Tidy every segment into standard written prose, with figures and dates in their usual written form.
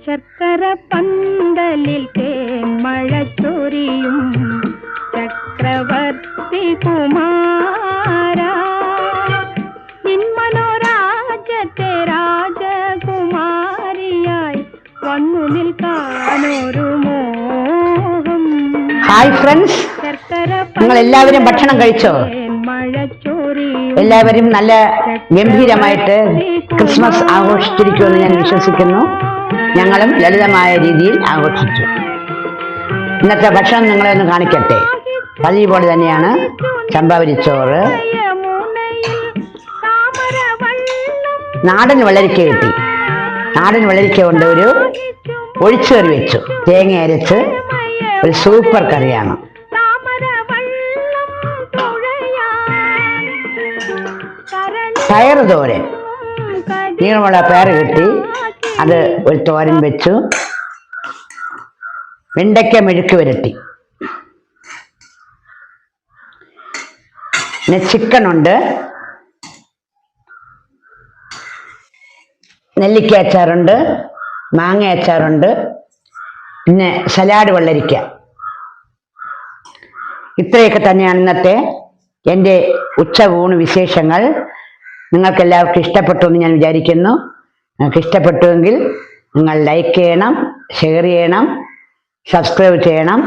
ശർക്കര പന്തലിൽ തേന്മഴ ചൊരിയും ചക്രവർത്തി കുമാര, നിൻ മനോരാജ്യത്തെ രാജകുമാരിയായി വന്നു നിൽക്കാനൊരു മോഹം. ഹായ് ഫ്രണ്ട്സ്, നിങ്ങൾ എല്ലാവരും ഭക്ഷണം കഴിച്ചോ? എല്ലാവരും നല്ല ഗംഭീരമായിട്ട് ക്രിസ്മസ് ആഘോഷിച്ചിരിക്കുമെന്ന് ഞാൻ വിശ്വസിക്കുന്നു. ഞങ്ങളും ലളിതമായ രീതിയിൽ ആഘോഷിച്ചു. ഇന്നത്തെ ഭക്ഷണം നിങ്ങളെ ഒന്ന് കാണിക്കട്ടെ. പതിവ് പോലെ തന്നെയാണ് ചമ്പാവരിച്ചോറ്, നാടൻ വെള്ളരിക്ക കിട്ടി. നാടൻ വെള്ളരിക്ക കൊണ്ട് ഒരു ഒഴിച്ചുകറി വെച്ചു, തേങ്ങ അരച്ച് ഒരു സൂപ്പർ കറിയാണ്. പയറ് തോരൻ, നീളമുള്ള പയറ് കിട്ടി, അത് ഒരു തോരൻ വെച്ചു. വെണ്ടയ്ക്ക മെഴുക്ക് വരട്ടി, പിന്നെ ചിക്കൻ ഉണ്ട്, നെല്ലിക്ക അച്ചാറുണ്ട്, മാങ്ങ അച്ചാറുണ്ട്, പിന്നെ സലാഡ് വെള്ളരിക്ക. ഇത്രയൊക്കെ തന്നെയാണ് ഇന്നത്തെ എൻ്റെ ഉച്ചയൂണ് വിശേഷങ്ങൾ. നിങ്ങൾക്ക് എല്ലാവർക്കും ഇഷ്ടപ്പെട്ടു എന്ന് ഞാൻ വിചാരിക്കുന്നു. നിങ്ങൾക്ക് ഇഷ്ടപ്പെട്ടുവെങ്കിൽ നിങ്ങൾ ലൈക്ക് ചെയ്യണം, ഷെയർ ചെയ്യണം, സബ്സ്ക്രൈബ് ചെയ്യണം.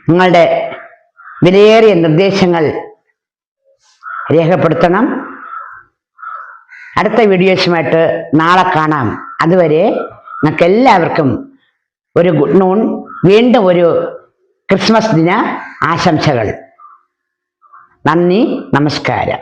നിങ്ങളുടെ വിലയേറിയ നിർദ്ദേശങ്ങൾ രേഖപ്പെടുത്തണം. അടുത്ത വീഡിയോസുമായിട്ട് നാളെ കാണാം. അതുവരെ നിങ്ങൾക്ക് എല്ലാവർക്കും ഒരു ഗുഡ് നൂൺ, വീണ്ടും ഒരു ക്രിസ്മസ് ദിന ആശംസകൾ. നന്ദി, നമസ്കാരം.